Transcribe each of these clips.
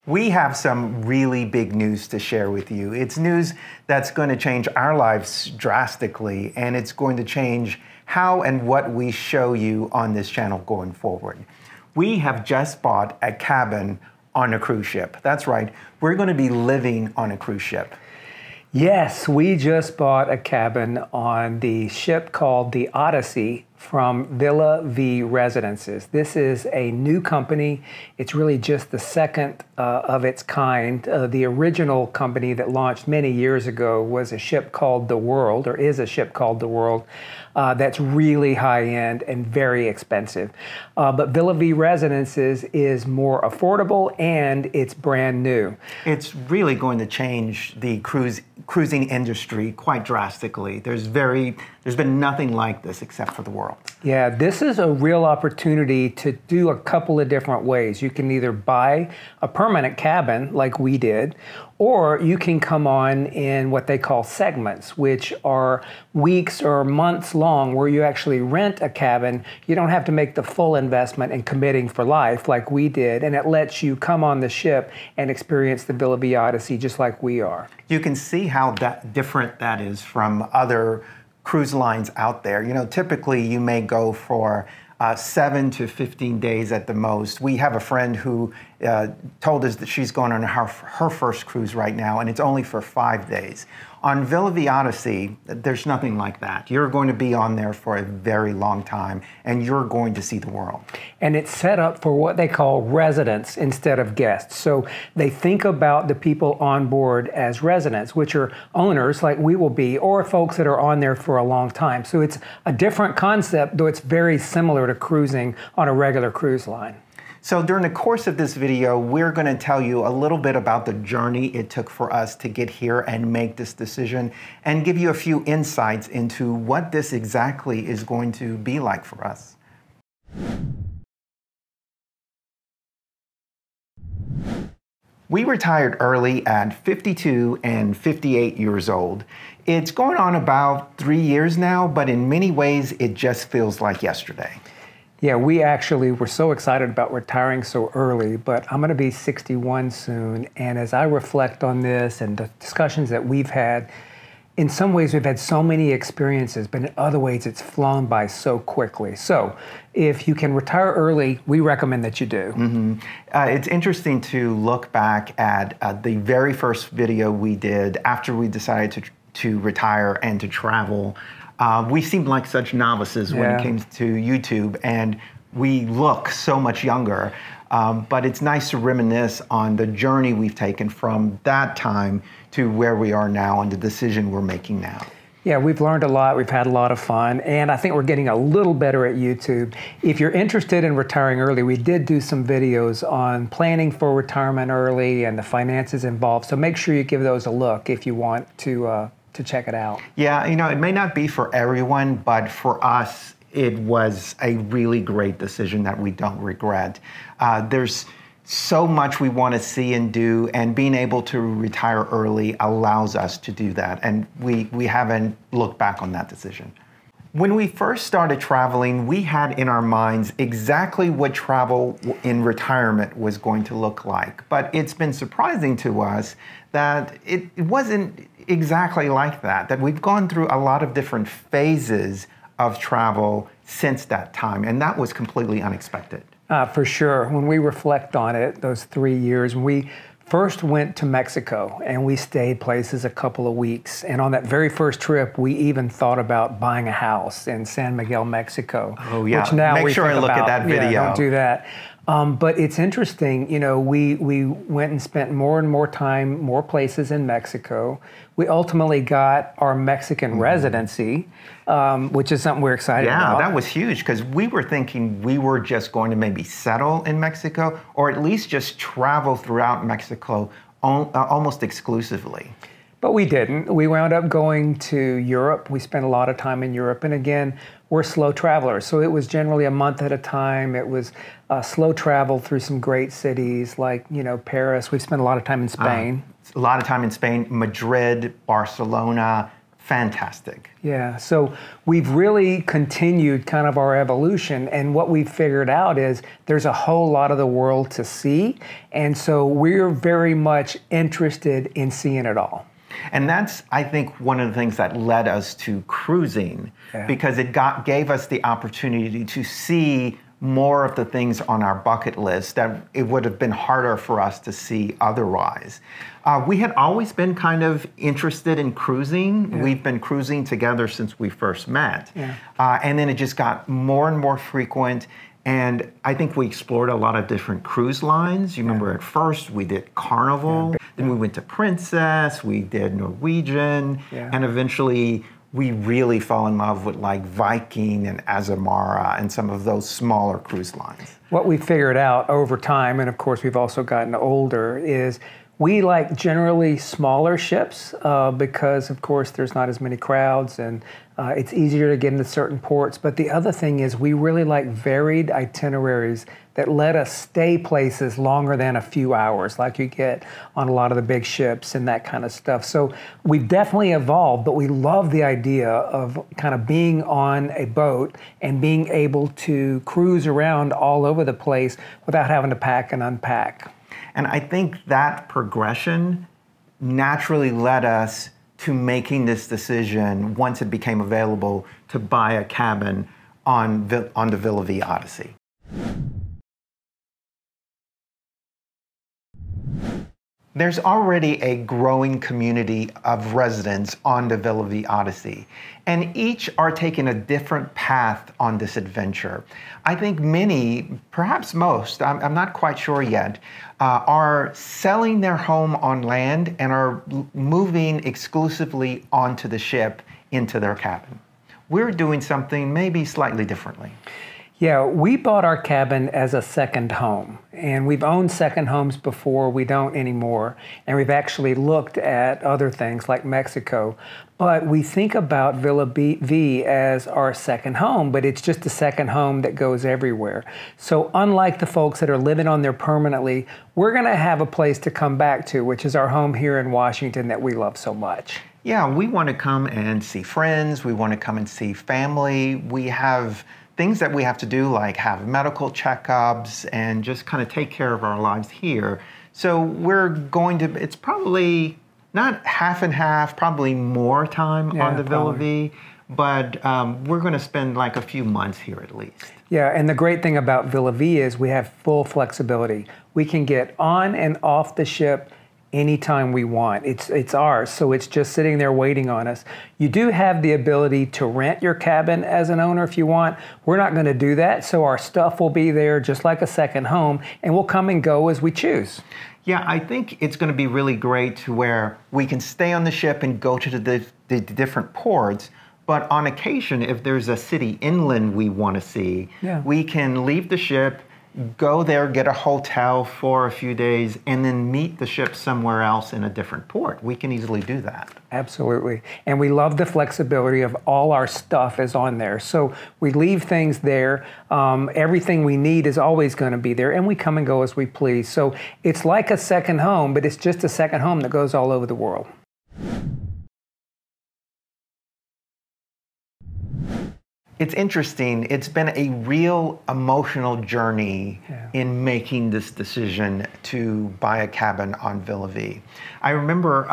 We have some really big news to share with you. It's news that's going to change our lives drastically, and it's going to change how and what we show you on this channel going forward. We have just bought a cabin on a cruise ship. That's right, we're going to be living on a cruise ship. Yes, we just bought a cabin on the ship called the Odyssey from Villa Vie Residences. This is a new company. It's really just the second of its kind. The original company that launched many years ago was a ship called the World, or is a ship called the World, that's really high-end and very expensive. But Villa Vie Residences is more affordable and it's brand new. It's really going to change the cruising industry quite drastically. There's been nothing like this except for the World. Yeah, this is a real opportunity to do a couple of different ways. You can either buy a permanent cabin like we did, or you can come on in what they call segments, which are weeks or months long where you actually rent a cabin. You don't have to make the full investment in committing for life like we did, and it lets you come on the ship and experience the Villa Vie Odyssey just like we are. You can see how different that is from other cruise lines out there. You know, typically you may go for 7 to 15 days at the most. We have a friend who told us that she's going on her first cruise right now, and it's only for 5 days. On Villa Vie Odyssey, there's nothing like that. You're going to be on there for a very long time, and you're going to see the world. And it's set up for what they call residents instead of guests. So they think about the people on board as residents, which are owners like we will be, or folks that are on there for a long time. So it's a different concept, though it's very similar to cruising on a regular cruise line. So during the course of this video, we're going to tell you a little bit about the journey it took for us to get here and make this decision, and give you a few insights into what this exactly is going to be like for us. We retired early at 52 and 58 years old. It's going on about 3 years now, but in many ways, it just feels like yesterday. Yeah, we actually were so excited about retiring so early, but I'm going to be 61 soon, and as I reflect on this and the discussions that we've had, in some ways we've had so many experiences, but in other ways it's flown by so quickly. So if you can retire early, we recommend that you do. Mm-hmm. It's interesting to look back at the very first video we did after we decided to retire and to travel. We seemed like such novices when it came to YouTube, and we look so much younger. But it's nice to reminisce on the journey we've taken from that time to where we are now and the decision we're making now. Yeah, we've learned a lot, we've had a lot of fun, and I think we're getting a little better at YouTube. If you're interested in retiring early, we did do some videos on planning for retirement early and the finances involved, so make sure you give those a look if you want to check it out. Yeah, you know, it may not be for everyone, but for us, it was a really great decision that we don't regret. There's so much we want to see and do, and being able to retire early allows us to do that, and we haven't looked back on that decision. When we first started traveling, we had in our minds exactly what travel in retirement was going to look like. But it's been surprising to us that it wasn't exactly like that we've gone through a lot of different phases of travel since that time, and that was completely unexpected. For sure. When we reflect on it, those 3 years, when we first went to Mexico and we stayed places a couple of weeks, and on that very first trip we even thought about buying a house in San Miguel, Mexico. Oh yeah, which now make sure and look at that video. Yeah, don't do that. But it's interesting, you know, we went and spent more and more time, more places in Mexico. We ultimately got our Mexican residency, which is something we're excited about. Yeah, that was huge, because we were thinking we were just going to maybe settle in Mexico, or at least just travel throughout Mexico almost exclusively. But we didn't. We wound up going to Europe. We spent a lot of time in Europe. And again, we're slow travelers. So it was generally a month at a time. It was slow travel through some great cities like, you know, Paris. We spent a lot of time in Spain. A lot of time in Spain, Madrid, Barcelona, fantastic. Yeah, so we've really continued kind of our evolution, and what we've figured out is there's a whole lot of the world to see, and so we're very much interested in seeing it all. And that's, I think, one of the things that led us to cruising, because it gave us the opportunity to see more of the things on our bucket list that it would have been harder for us to see otherwise. We had always been kind of interested in cruising. Yeah. We've been cruising together since we first met. Yeah. And then it just got more and more frequent. And I think we explored a lot of different cruise lines. You remember at first we did Carnival, then we went to Princess, we did Norwegian, and eventually we really fell in love with like Viking and Azamara and some of those smaller cruise lines. What we figured out over time, and of course we've also gotten older, is we like generally smaller ships because, of course, there's not as many crowds and it's easier to get into certain ports. But the other thing is we really like varied itineraries that let us stay places longer than a few hours, like you get on a lot of the big ships and that kind of stuff. So we've definitely evolved, but we love the idea of kind of being on a boat and being able to cruise around all over the place without having to pack and unpack. And I think that progression naturally led us to making this decision, once it became available, to buy a cabin on the Villa Vie Odyssey. There's already a growing community of residents on the Villa Vie Odyssey, and each are taking a different path on this adventure. I think many, perhaps most, I'm not quite sure yet, are selling their home on land and are moving exclusively onto the ship into their cabin. We're doing something maybe slightly differently. Yeah, we bought our cabin as a second home, and we've owned second homes before. We don't anymore, and we've actually looked at other things like Mexico, but we think about Villa Vie as our second home, but it's just a second home that goes everywhere. So unlike the folks that are living on there permanently, we're going to have a place to come back to, which is our home here in Washington that we love so much. Yeah, we want to come and see friends. We want to come and see family. We have things that we have to do, like have medical checkups and just kind of take care of our lives here. So we're going to, it's probably not half and half, probably more time on the Villa Vie, but we're going to spend like a few months here at least. Yeah, and the great thing about Villa Vie is we have full flexibility. We can get on and off the ship anytime we want. It's ours, so it's just sitting there waiting on us. You do have the ability to rent your cabin as an owner if you want. We're not going to do that, so our stuff will be there just like a second home, and we'll come and go as we choose. Yeah, I think it's going to be really great to where we can stay on the ship and go to the different ports, but on occasion, if there's a city inland we want to see, we can leave the ship, go there, get a hotel for a few days, and then meet the ship somewhere else in a different port. We can easily do that. Absolutely. And we love the flexibility of all our stuff is on there. So we leave things there. Everything we need is always going to be there, and we come and go as we please. So it's like a second home, but it's just a second home that goes all over the world. It's interesting. It's been a real emotional journey in making this decision to buy a cabin on Villa Vie. I remember,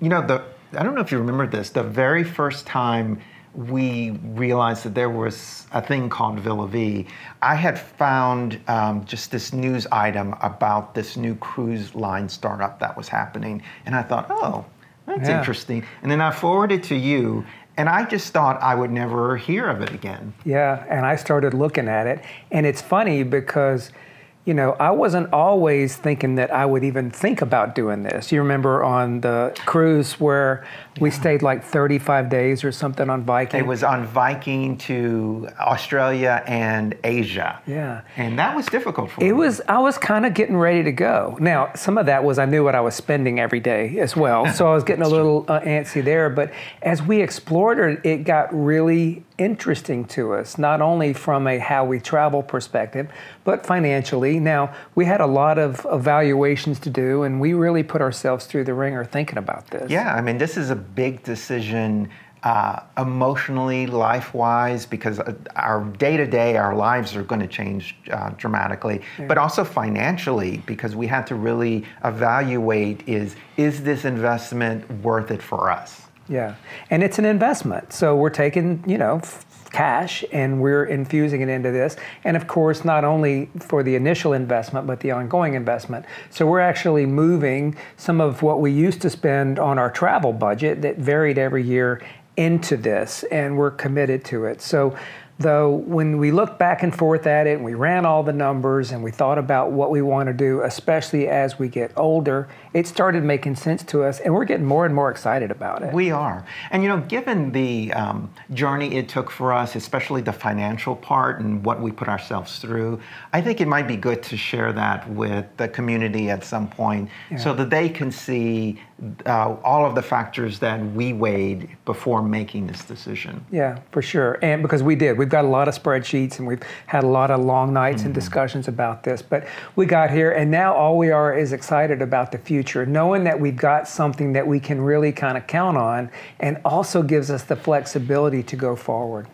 you know, I don't know if you remember this, the very first time we realized that there was a thing called Villa Vie, I had found just this news item about this new cruise line startup that was happening. And I thought, oh, that's interesting. And then I forwarded it to you. And I just thought I would never hear of it again. Yeah, and I started looking at it. And it's funny because, you know, I wasn't always thinking that I would even think about doing this. You remember on the cruise where we stayed like 35 days or something on Viking? It was on Viking to Australia and Asia. Yeah. And that was difficult for me. I was kind of getting ready to go. Now, some of that was I knew what I was spending every day as well. So I was getting a little antsy there. But as we explored it, it got really interesting to us, not only from a how we travel perspective, but financially. Now, we had a lot of evaluations to do, and we really put ourselves through the ringer thinking about this. Yeah, I mean, this is a big decision emotionally, life-wise, because our day-to-day, our lives are going to change dramatically, but also financially, because we had to really evaluate is this investment worth it for us? Yeah, and it's an investment. So we're taking, cash and we're infusing it into this. And of course, not only for the initial investment, but the ongoing investment. So we're actually moving some of what we used to spend on our travel budget that varied every year into this, and we're committed to it. So though when we looked back and forth at it and we ran all the numbers and we thought about what we want to do, especially as we get older, it started making sense to us, and we're getting more and more excited about it. We are. And given the journey it took for us, especially the financial part and what we put ourselves through, I think it might be good to share that with the community at some point so that they can see all of the factors that we weighed before making this decision. Yeah, for sure. And because we've got a lot of spreadsheets and we've had a lot of long nights and discussions about this, but we got here, and now all we are is excited about the future, knowing that we've got something that we can really kind of count on, and also gives us the flexibility to go forward.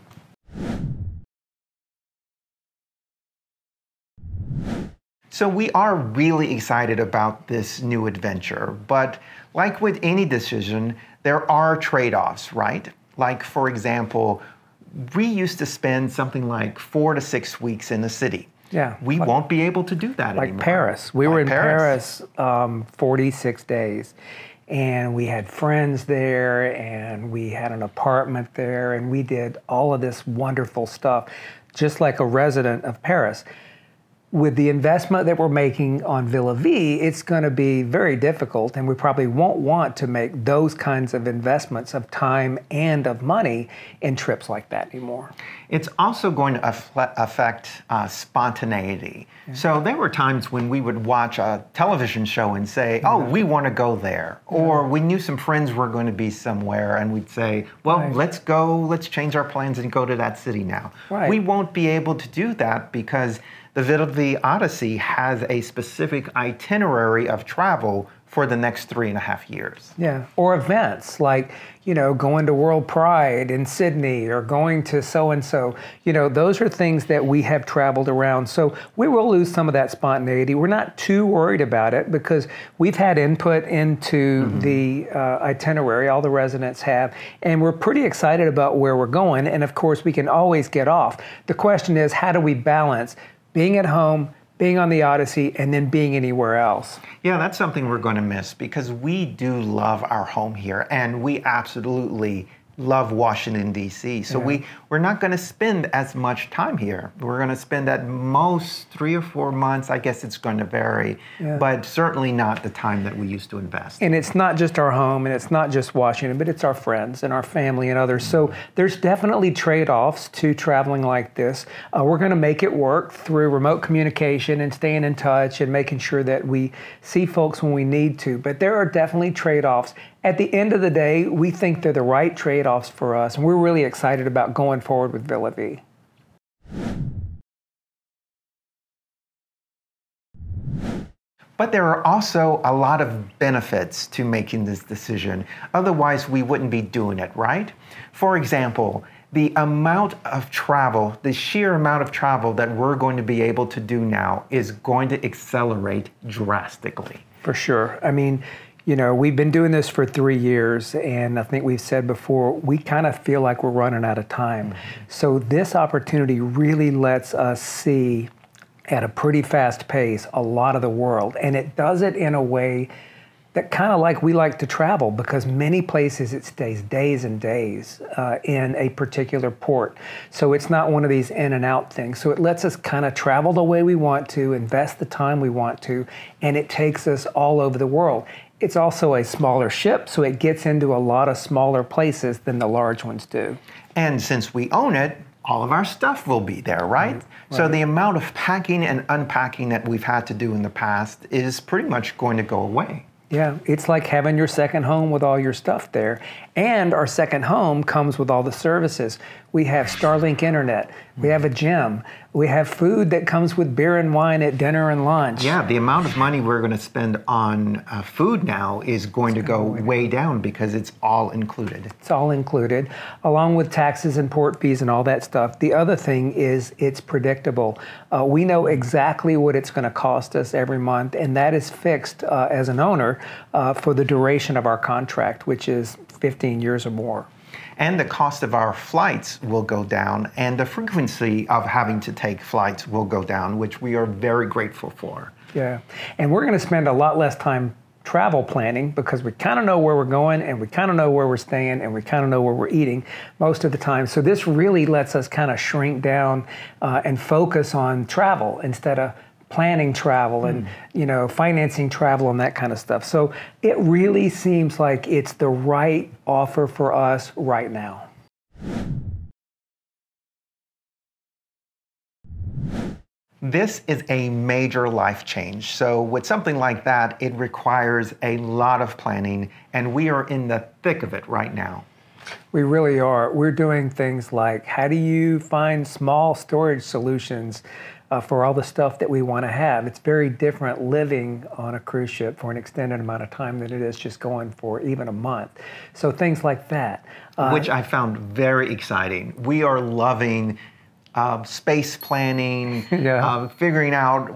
So we are really excited about this new adventure, but like with any decision, there are trade-offs, right? Like, for example, we used to spend something like 4 to 6 weeks in the city. Yeah. We won't be able to do that anymore. Like Paris. We were in Paris 46 days. And we had friends there, and we had an apartment there, and we did all of this wonderful stuff, just like a resident of Paris. With the investment that we're making on Villa Vie, it's going to be very difficult, and we probably won't want to make those kinds of investments of time and of money in trips like that anymore. It's also going to affect spontaneity. Yeah. So there were times when we would watch a television show and say, oh, we want to go there. Or we knew some friends were going to be somewhere, and we'd say, well, let's go, let's change our plans and go to that city now. Right. We won't be able to do that because the Villa Vie Odyssey has a specific itinerary of travel for the next 3.5 years. Yeah, or events like, going to World Pride in Sydney or going to so-and-so. Those are things that we have traveled around. So we will lose some of that spontaneity. We're not too worried about it because we've had input into the itinerary, all the residents have, and we're pretty excited about where we're going. And of course, we can always get off. The question is, how do we balance being at home, being on the Odyssey, and then being anywhere else? Yeah, that's something we're going to miss because we do love our home here, and we absolutely love Washington, D.C. So we're not going to spend as much time here. We're going to spend at most 3 or 4 months. I guess it's going to vary, but certainly not the time that we used to invest. And it's not just our home, and it's not just Washington, but it's our friends and our family and others. So there's definitely trade-offs to traveling like this. We're going to make it work through remote communication and staying in touch and making sure that we see folks when we need to. But there are definitely trade-offs. At the end of the day, we think they're the right trade-offs for us, and we're really excited about going forward with Villa Vie. But there are also a lot of benefits to making this decision. Otherwise, we wouldn't be doing it, right? For example, the amount of travel, the sheer amount of travel that we're going to be able to do now is going to accelerate drastically. For sure. I mean, we've been doing this for 3 years, and I think we've said before, we kind of feel like we're running out of time. So this opportunity really lets us see at a pretty fast pace a lot of the world, and it does it in a way that kind of like we like to travel, because many places it stays days and days in a particular port. So it's not one of these in and out things. So it lets us kind of travel the way we want to, invest the time we want to, and it takes us all over the world. It's also a smaller ship, so it gets into a lot of smaller places than the large ones do. And since we own it, all of our stuff will be there, right? So the amount of packing and unpacking that we've had to do in the past is pretty much going to go away. Yeah, it's like having your second home with all your stuff there. And our second home comes with all the services. We have Starlink internet, we have a gym, we have food that comes with beer and wine at dinner and lunch. Yeah, the amount of money we're going to spend on food now is going to go way down because it's all included. It's all included, along with taxes and port fees and all that stuff. The other thing is it's predictable. We know exactly what it's going to cost us every month, and that is fixed as an owner for the duration of our contract, which is 15 years or more. And the cost of our flights will go down, and the frequency of having to take flights will go down, which we are very grateful for. Yeah, and we're going to spend a lot less time travel planning because we kind of know where we're going, and we kind of know where we're staying, and we kind of know where we're eating most of the time. So this really lets us kind of shrink down and focus on travel instead of planning travel and financing travel and that kind of stuff. So it really seems like it's the right offer for us right now. This is a major life change. So with something like that, it requires a lot of planning, and we are in the thick of it right now. We really are. We're doing things like, how do you find small storage solutions for all the stuff that we want to have? It's very different living on a cruise ship for an extended amount of time than it is just going for even a month. So things like that. Which I found very exciting. We are loving space planning, figuring out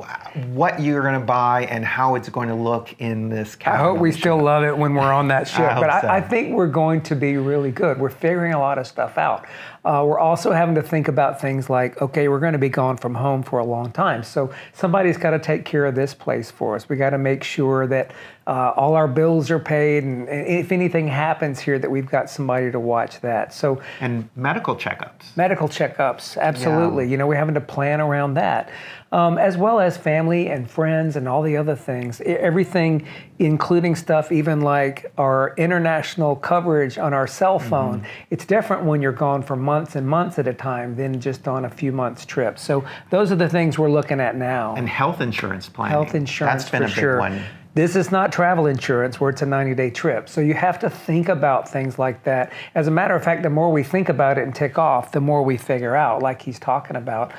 what you're going to buy and how it's going to look in this cabin. I hope we still love it when we're on that ship, but so. I think we're going to be really good. We're figuring a lot of stuff out. We're also having to think about things like, okay, we're going to be gone from home for a long time, so somebody's got to take care of this place for us. We got to make sure that all our bills are paid, and if anything happens here, that we've got somebody to watch that. So, and medical checkups. Medical checkups, absolutely. Yeah. We're having to plan around that, as well as family and friends and all the other things. Everything, including stuff even like our international coverage on our cell phone. It's different when you're gone for months and months at a time than just on a few months trip. So those are the things we're looking at now. And health insurance planning. Health insurance, that's been a big one. This is not travel insurance where it's a 90-day trip. So you have to think about things like that. As a matter of fact, the more we think about it and tick off, the more we figure out, like he's talking about.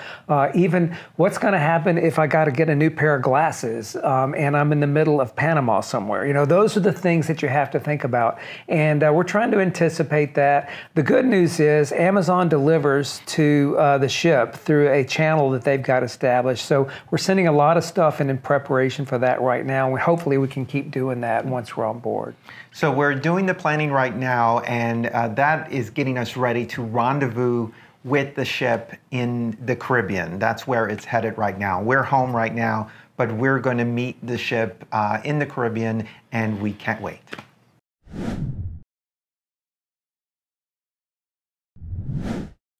Even what's going to happen if I got to get a new pair of glasses and I'm in the middle of Panama somewhere. Those are the things that you have to think about. And we're trying to anticipate that. The good news is Amazon delivers to the ship through a channel that they've got established. So we're sending a lot of stuff in preparation for that right now. And hopefully we can keep doing that once we're on board. So we're doing the planning right now, and that is getting us ready to rendezvous with the ship in the Caribbean. That's where it's headed right now. We're home right now, but we're going to meet the ship in the Caribbean, and we can't wait.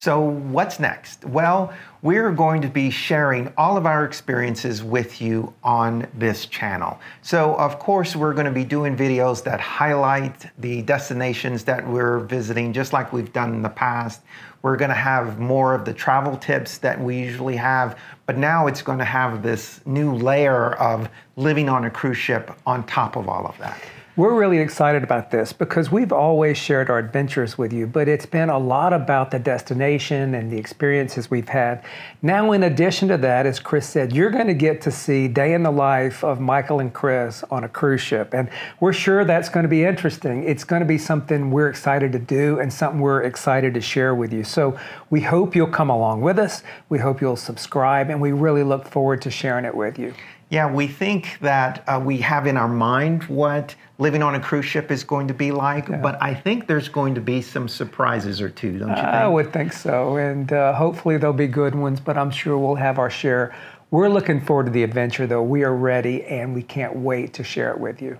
So what's next? Well, we're going to be sharing all of our experiences with you on this channel. So of course, we're going to be doing videos that highlight the destinations that we're visiting, just like we've done in the past. We're going to have more of the travel tips that we usually have, but now it's going to have this new layer of living on a cruise ship on top of all of that. We're really excited about this because we've always shared our adventures with you, but it's been a lot about the destination and the experiences we've had. Now, in addition to that, as Chris said, you're going to get to see day in the life of Michael and Chris on a cruise ship. And we're sure that's going to be interesting. It's going to be something we're excited to do and something we're excited to share with you. So we hope you'll come along with us. We hope you'll subscribe, and we really look forward to sharing it with you. Yeah, we think that we have in our mind what living on a cruise ship is going to be like, but I think there's going to be some surprises or two, don't you think? I would think so, and hopefully they'll be good ones, but I'm sure we'll have our share. We're looking forward to the adventure, though. We are ready, and we can't wait to share it with you.